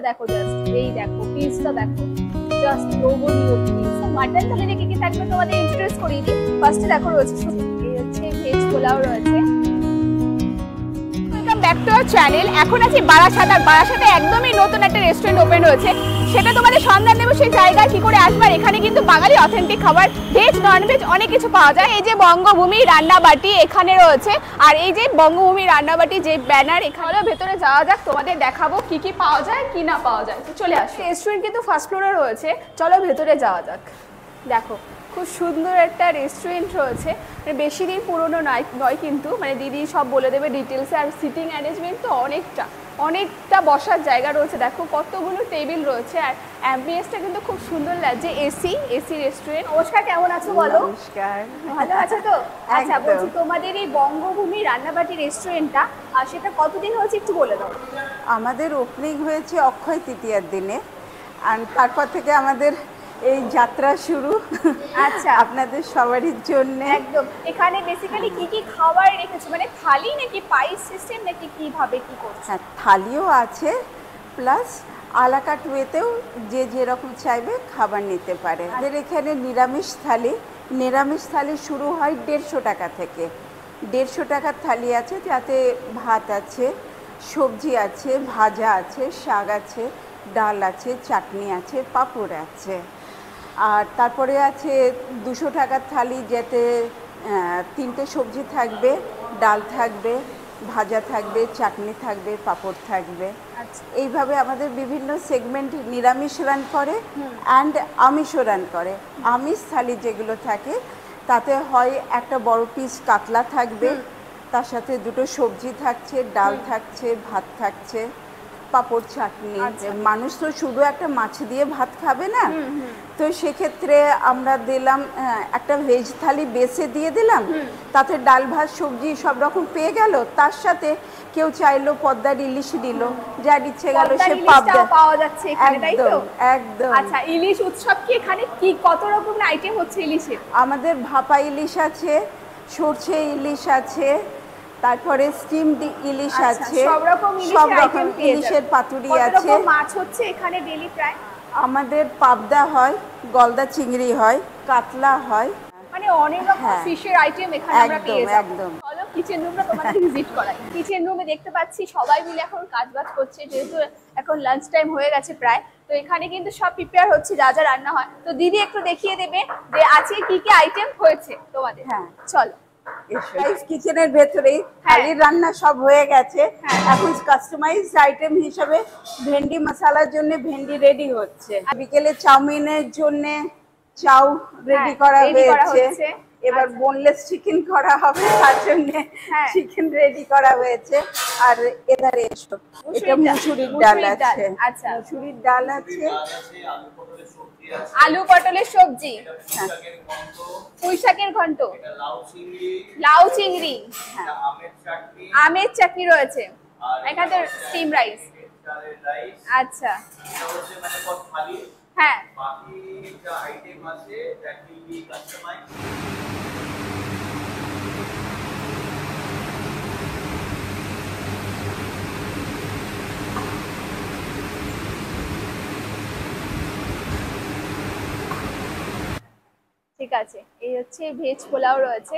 দেখো জাস্ট, এই দেখো পিসটা দেখো, জাস্ট লোভনীয় পিস। মাটন থালিতে কি কি থাকবে তোমাদের ইন্ট্রোডিউস করিয়ে দিই। ফার্স্টে দেখো রয়েছে, এই হচ্ছে ভেজ পোলাও রয়েছে। Welcome back to our channel. এখন আছি বারাসাত, আর বারাসাতে একদমই নতুন একটা রেস্টুরেন্ট ওপেন হয়েছে, সেটা তোমাদের সন্ধান দেবো। সেই জায়গায় কি করে আসবার, এখানে কিন্তু বাঙালি অথেন্টিক খাবার, ভেজ ননভেজ অনেক কিছু পাওয়া যায়। এই যে বঙ্গভূমি রান্নাবাটি এখানে রয়েছে, আর এই যে বঙ্গভূমি রান্নাবাটি যে ব্যানার, এখানে ভেতরে যাওয়া যাক, তোমাদের দেখাবো কি কি পাওয়া যায় কি না পাওয়া যায়। তো চলে আসো, রেস্টুরেন্ট কিন্তু ফার্স্ট ফ্লোরে রয়েছে, চলো ভেতরে যাওয়া যাক। দেখো খুব সুন্দর একটা রেস্টুরেন্ট রয়েছে, মানে বেশি দিন পুরনো নয় কিন্তু, মানে দিদি সব বলে দেবে ডিটেলসে। আর সিটিং অ্যারেঞ্জমেন্ট তো অনেকটা বসার জায়গা রয়েছে, দেখো কতগুলো টেবিল রয়েছে, আর অ্যাম্বিয়েন্সটা কিন্তু খুব সুন্দর লাগছে। AC restaurant. নমস্কার, কেমন আছো বলো? নমস্কার, ভালো আছো তো? আচ্ছা, বলছি তোমাদের এই বঙ্গভূমি রান্নাবাটি রেস্টুরেন্টটা, আর সেটা কতদিন হয়েছে একটু বলে দাও। আমাদের ওপেনিং হয়েছে অক্ষয় তৃতীয়ার দিনে, আর তারপর থেকে আমাদের এই যাত্রা শুরু। আচ্ছা, আপনাদের সবারই জন্য। একদম। এখানে বেসিক্যালি কি কি খাবার রেখেছো, মানে থালি নাকি পাইস সিস্টেম নাকি কিভাবে কি করছো? হ্যাঁ, থালিও আছে, প্লাস আলাকাট ওয়েতেও যে যেরকম চাইবে খাবার নিতে পারে। আমাদের এখানে নিরামিষ থালি শুরু হয় 150 টাকা থেকে। 150 টাকার থালি আছে, যাতে ভাত আছে, সবজি আছে, ভাজা আছে, শাক আছে, ডাল আছে, চাটনি আছে, পাঁপড় আছে। আর তারপরে আছে 200 টাকার থালি, যেতে 3টে সবজি থাকবে, ডাল থাকবে, ভাজা থাকবে, চাটনি থাকবে, পাঁপড় থাকবে। এইভাবে আমাদের বিভিন্ন সেগমেন্ট নিরামিষ রান করে অ্যান্ড আমিষও রান করে। আমিষ থালি যেগুলো থাকে তাতে হয় একটা বড় পিস কাতলা থাকবে, তার সাথে 2টো সবজি থাকছে, ডাল থাকছে, ভাত থাকছে, পাঁপড়, চাটনি। মানুষ তো শুধু একটা মাছ দিয়ে ভাত খাবে না, তো সেক্ষেত্রে আমরা দিলাম একটা ভেজ থালি বেসে দিয়ে দিলাম, তাতে ডাল ভাত সবজি সব রকম পেয়ে গেল। তার সাথে কেউ চাইলো পদ্মার ইলিশ দিল, যার ইচ্ছে গেল সে পাবদা পাওয়া যাচ্ছে এখানে, তাই তো? একদম। আচ্ছা, ইলিশ উৎসব কি এখানে কি কত রকমের আইটেম হচ্ছে ইলিশের? আমাদের ভাপা ইলিশ আছে, সরষে ইলিশ আছে, তারপরে স্টিম ইলিশ আছে, সব রকম ইলিশের পাতুরি আছে। মাছ হচ্ছে এখানে ডেইলি প্রায়? আমাদের পাবদা হয়, গলদা চিংড়ি হয়, কাতলা হয়, মানে অনেক রকম ফিশের আইটেম এখানে আমরা পেয়ে যাবো। একদম। চলো কিচেন রুমটা তোমাদের ভিজিট করাই। কিচেন রুমে দেখতে পাচ্ছি সবাই মিলে এখন কাজবাজ করছে, যেহেতু এখন লাঞ্চ টাইম হয়ে গেছে প্রায়, তো এখানে কিন্তু সব প্রিপেয়ার হচ্ছে, যা যা রান্না হয়। তো দিদি একটু দেখিয়ে দেবে যে আজকে কি কি আইটেম হয়েছে তোমাদের। হ্যাঁ, চলো। কিচেনের ভেতরেই থালির রান্না সব হয়ে গেছে। এখন কাস্টমাইজ আইটেম হিসেবে ভেন্ডি মশলার জন্য ভেন্ডি রেডি হচ্ছে, বিকেলে চাউমিনের জন্য চাউ রেডি করা হয়েছে। এবার বোনলেস চিকেন করা হবে, তার জন্য চিকেন রেডি করা হয়েছে। আর এধারে এসো, এটা মুসুরির ডাল আছে। আচ্ছা, মুসুরির ডাল আছে, আলু পটলের সবজি, পুঁই শাকের ঘন্ট, লাউ চিংড়ি, আমের চাটনি রয়েছে, এখানে স্টিম রাইস। আচ্ছা, হ্যাঁ, ঠিক আছে। এই হচ্ছে ভেজ পোলাও রয়েছে,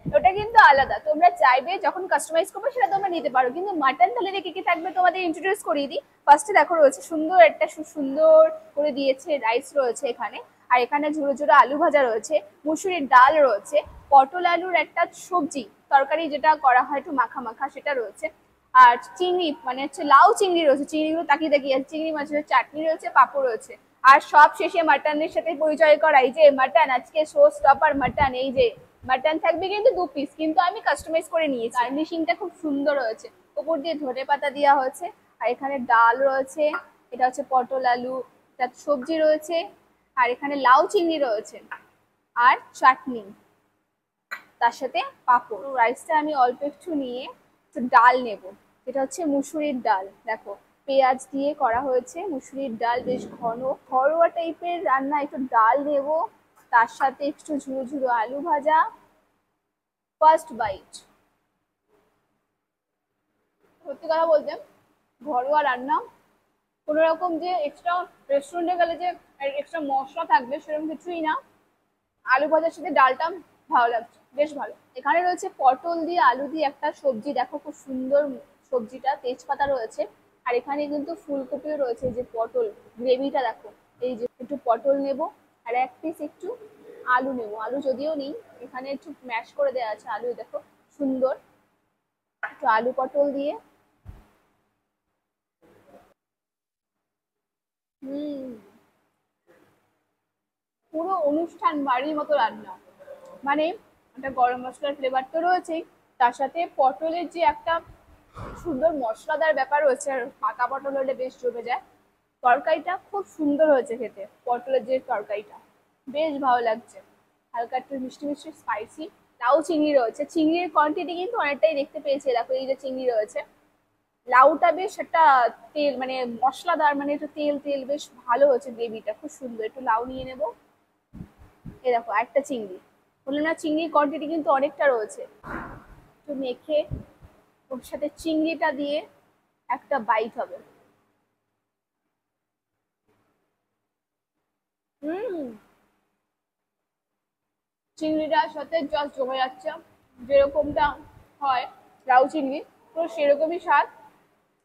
ওটা কিন্তু আলাদা, তোমরা চাইবে যখন কাস্টমাইজ করবে সেটা তোমরা নিতে পারো। কিন্তু মাটন থালিতে কি কি থাকবে তোমাদের ইন্ট্রোডিউস করিয়ে দিই। ফার্স্টে দেখো রয়েছে সুন্দর একটা সুন্দর করে দিয়েছে রাইস রয়েছে এখানে, আর এখানে ঝুড়ো ঝুড়ো আলু ভাজা রয়েছে, মুসুরির ডাল রয়েছে, পটল আলুর একটা সবজি তরকারি যেটা করা হয় একটু মাখা মাখা, সেটা রয়েছে, আর চিংড়ি মানে হচ্ছে লাউ চিংড়ি রয়েছে, চিংড়িগুলো তাকিয়ে তাকিয়ে আছে, চিংড়ি মাছের চাটনি রয়েছে, পাঁপড় রয়েছে, আর সব শেষে মাটনের সাথে পরিচয় করা। এই যে মাটন, আজকে শো স্টপার মাটন, এই যে মাটন থাকবে কিন্তু 2 পিস, কিন্তু আমি কাস্টমাইজ করে নিয়েছি। গার্নিশিংটা খুব সুন্দর হয়েছে, উপর দিয়ে ধনে পাতা দেওয়া হয়েছে, আর এখানে ডাল রয়েছে, এটা হচ্ছে পটল আলু, এটা সবজি রয়েছে, আর এখানে লাউ চিংড়ি রয়েছে, আর চাটনি, তার সাথে পাঁপড়। রাইসটা আমি অল্প একটু নিয়ে একটু ডাল নেব, এটা হচ্ছে মুসুরির ডাল, দেখো পেঁয়াজ দিয়ে করা হয়েছে মুসুরির ডাল, বেশ ঘরোয়া টাইপের রান্না। একটু ডাল নেব, তার সাথে একটু ঝুড়ো ঝুড়ো আলু ভাজা। ফার্স্ট বাইট, সত্যি কথা বলতে ঘরোয়া রান্না কোনো রকম যে এক্সট্রা রেস্টুরেন্টে গেলে যে এক্সট্রা মশলা থাকবে সেরকম কিছুই না। আলু ভাজার সাথে ডালটা ভালো লাগছে, বেশ ভালো। এখানে রয়েছে পটল দিয়ে আলু দিয়ে একটা সবজি, দেখো খুব সুন্দর সবজিটা, তেজপাতা রয়েছে। আর এখানে কিন্তু ফুলকপিও রয়েছে, যে পটল গ্রেভিটা দেখো। এই যে একটু পটল নেব, আর এক পিস একটু আলু নেব, আলু যদিও নেই এখানে একটু ম্যাশ করে দেওয়া আছে আলু, দেখো সুন্দর। একটু আলু পটল দিয়ে, হুম, পুরো অনুষ্ঠান বাড়ির মতো রান্না। মানে একটা গরম মশলার ফ্লেভার তো রয়েছেই, তার সাথে পটলের যে একটা সুন্দর মশলাদার ব্যাপার রয়েছে, আর পাকা পটল হলে বেশ জমে যায়। তরকারিটা খুব সুন্দর হয়েছে খেতে, পটলের যে তরকারিটা বেশ ভালো লাগছে। হালকা একটু মিষ্টি মিষ্টি স্পাইসি। লাউ চিংড়ি রয়েছে, চিংড়ির কোয়ান্টিটি কিন্তু অনেকটাই দেখতে পেয়েছি, দেখো এই যে চিংড়ি রয়েছে। লাউটা বেশ একটা তেল মানে মশলাদার, মানে একটু তেল তেল, বেশ ভালো হয়েছে গ্রেভিটা, খুব সুন্দর। একটু লাউ নিয়ে নেবো। এই দেখো একটা চিংড়ি, বললাম না চিংড়ির কোয়ান্টিটি কিন্তু অনেকটা রয়েছে। একটু মেখে ওর সাথে চিংড়িটা দিয়ে একটা বাইট হবে। হুম, চিংড়িটার সাথে জাস্ট জমে যাচ্ছে, যেরকমটা হয় লাউ চিংড়ি, তো সেরকমই স্বাদ।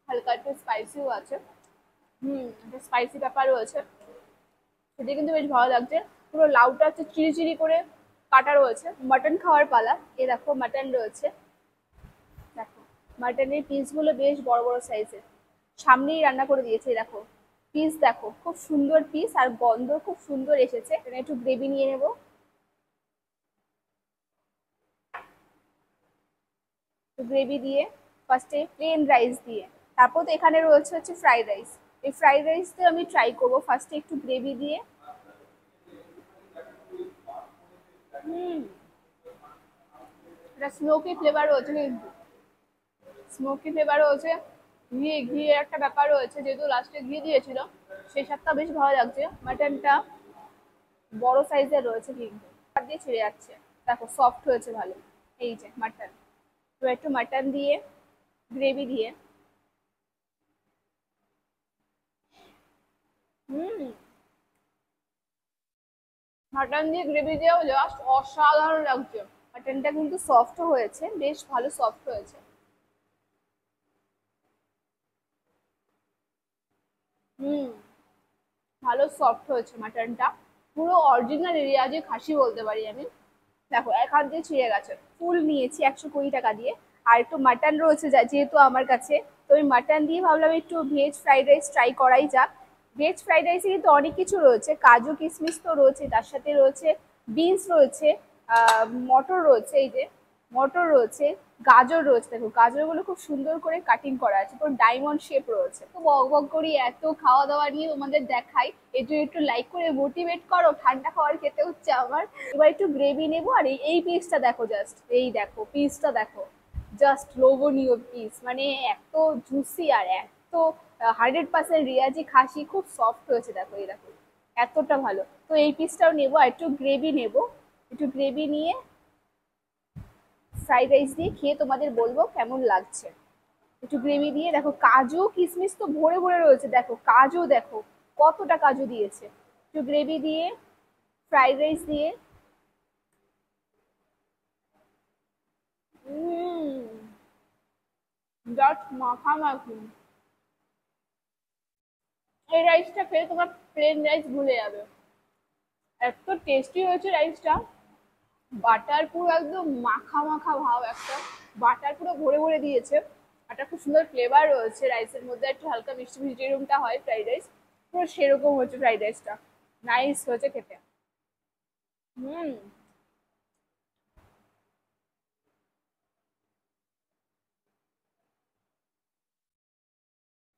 হালকা একটু স্পাইসিও আছে, একটা স্পাইসি ব্যাপার রয়েছে, সেটা কিন্তু বেশ ভালো লাগছে। পুরো লাউটা হচ্ছে চিরি চিরি করে কাটা রয়েছে। মাটন খাওয়ার পালা, এ দেখো মাটন রয়েছে, দেখো মাটনের পিসগুলো বেশ বড় বড় সাইজের, সামনেই রান্না করে দিয়েছে। দেখো পিস, দেখো খুব সুন্দর পিস, আর গন্ধ খুব সুন্দর এসেছে। এখানে একটু গ্রেভি নিয়ে নেবো, গ্রেভি দিয়ে ফার্স্টে প্লেন রাইস দিয়ে, তারপর তো এখানে রয়েছে হচ্ছে ফ্রাইড রাইস। এই ফ্রাইড রাইস দিয়ে আমি ট্রাই করবো ফার্স্টে একটু গ্রেভি দিয়ে। হুম, এটা স্মোকি ফ্লেভার রয়েছে, কিন্তু স্মোকি ফ্লেভার রয়েছে, ঘি ঘিয়ের একটা ব্যাপার রয়েছে, যেহেতু লাস্টে ঘি দিয়েছিল সেই স্বাদটা বেশ ভালো লাগছে। মাটনটা বড় সাইজের রয়েছে, কিন্তু হাত দিয়ে ছিঁড়ে যাচ্ছে, দেখো সফট হয়েছে ভালো। এই যে মাটন, তো একটু মাটন দিয়ে গ্রেভি দিয়ে, হুম, মাটন দিয়ে গ্রেভি দিয়েও জাস্ট অসাধারণ লাগছে। মাটনটা কিন্তু সফট হয়েছে, বেশ ভালো সফট হয়েছে। হুম, ভালো সফট হয়েছে মাটনটা, পুরো অরিজিনাল রিয়াজি খাসি বলতে পারি আমি। দেখো এক হাত দিয়ে ছিঁড়ে গেছে। ফুল নিয়েছি 120 টাকা দিয়ে, আর একটু মাটন রয়েছে যেহেতু আমার কাছে, তো আমি মাটন দিয়ে ভাবলাম একটু ভেজ ফ্রাইড রাইস ট্রাই করাই যাক। ভেজ ফ্রাইড রাইসে কিন্তু অনেক কিছু রয়েছে, কাজু কিশমিশ তো রয়েছে, তার সাথে রয়েছে বিনস রয়েছে, মটর রয়েছে, এই যে মটর রয়েছে, গাজর রয়েছে। দেখো গাজরগুলো খুব সুন্দর করে কাটিং করা আছে, পুরো ডায়মন্ড শেপ রয়েছে। তো বক বক করি এত খাওয়া দাওয়া নিয়ে তোমাদের দেখাই, একটু একটু লাইক করে মোটিভেট করো, ঠান্ডা খাবার খেতে হচ্ছে আমার। এবার একটু গ্রেভি নেবো, আর এই পিসটা দেখো, জাস্ট এই দেখো পিসটা দেখো, জাস্ট লোভনীয় পিস, মানে এত জুসি আর এত 100% রিয়াজি খাসি, খুব সফট হয়েছে। দেখো এই দেখো এতটা ভালো। তো এই পিসটাও নেবো, আর একটু গ্রেভি নেবো। একটু গ্রেভি নিয়ে ফ্রাইড রাইস দিয়ে খেয়ে তোমাদের বলবো কেমন লাগছে। একটু গ্রেভি দিয়ে, দেখো কাজু কিশমিশ তো ভরে ভরে রয়েছে, দেখো কাজু দেখো কতটা কাজু দিয়েছে। একটু গ্রেভি দিয়ে ফ্রাইড রাইস দিয়ে, জাস্ট মাখামাখি। এই রাইসটা খেয়ে তোমার প্লেন রাইস ভুলে যাবে, এত টেস্টি হয়েছে রাইসটা। বাটার পুরো একদম মাখা মাখা ভাব একটা, বাটার পুরো ভরে ভরে দিয়েছে। একটা খুব সুন্দর ফ্লেভার রয়েছে রাইসের মধ্যে, একটু হালকা মিষ্টি মিষ্টি যেরকমটা হয় ফ্রাইড রাইস, পুরো সেরকম হচ্ছে ফ্রাইড রাইসটা। নাইস হয়েছে খেতে। হুম,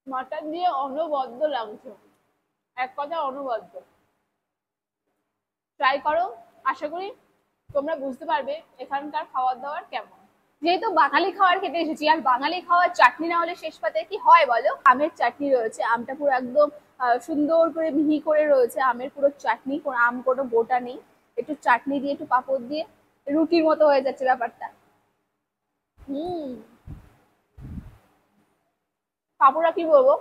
মাটন দিয়ে অনবদ্য লাগছে, এক কথা অনবদ্য। ট্রাই করো, আশা করি তোমরা বুঝতে পারবে এখানকার খাবার দাবার কেমন। যেহেতু বাঙালি খাবার খেতে এসেছি, আর বাঙালি খাওয়ার চাটনি না হলে শেষ পাতে কি হয় বলো। আমের চাটনি রয়েছে, আমটা পুরো একদম সুন্দর করে মিহি করে রয়েছে, আমের পুরো চাটনি, কোনো আম কোনো গোটা নেই। একটু চাটনি দিয়ে একটু পাঁপড় দিয়ে রুটির মতো হয়ে যাচ্ছে ব্যাপারটা। হুম, পাঁপড়া কি বলবো,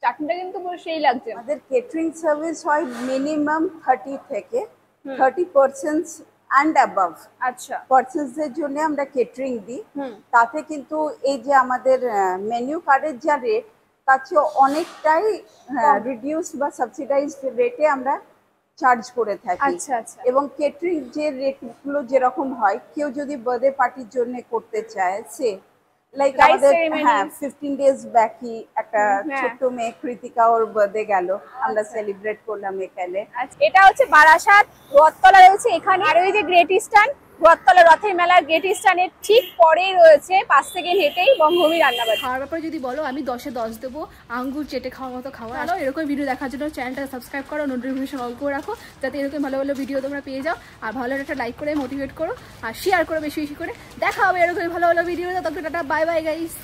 চাটনিটা কিন্তু পুরো সেই লাগছে। আমাদের কেটারিং সার্ভিস হয় মিনিমাম 30 থেকে 30% অ্যান্ড অ্যাবাভ আচ্ছা। পার্সনসদের জন্য আমরা কেটারিং দিই। হুম। তাতে কিন্তু এই যে আমাদের মেনু কার্ডের যা রেট তার চেয়ে অনেকটাই রিডিউস বা সাবসিডাইজড রেটে আমরা চার্জ করে থাকি। আচ্ছা আচ্ছা। এবং কেটারিং যে রেটগুলো যেরকম হয়, কেউ যদি বার্থডে পার্টির জন্য করতে চায়, সে লাইক Rice আমাদের ceremony। হ্যাঁ 15 ডেজ ব্যাকই একটা হ্যাঁ। ছোট্ট মেয়ে কৃতিকা, ওর বার্থডে গেল, আমরা সেলিব্রেট করলাম এখানে। আচ্ছা, এটা হচ্ছে বারাসাত রথতলা রয়েছে এখানে। আর ওই যে গ্রেট ইস্টার্ন রথতলা রথের মেলার গ্রেট ইস্টার্নের ঠিক পরেই রয়েছে 5 সেকেন্ড হেঁটেই বঙ্গভূমি রান্নাবাড়ি। খাওয়ার ব্যাপারে যদি বলো, আমি 10-এ 10 দেবো। আঙ্গুর চেটে খাওয়ার মতো খাওয়া। আরও এরকম ভিডিও দেখার জন্য চ্যানেলটা সাবস্ক্রাইব করো, নোটিফিকেশন অল করে রাখো, যাতে এরকম ভালো ভালো ভিডিও তোমরা পেয়ে যাও। আর ভালো একটা লাইক করে মোটিভেট করো আর শেয়ার করো বেশি বেশি করে। দেখা হবে এরকম ভালো ভালো ভিডিও। ততক্ষণ টাটা, বাই বাই গাইস।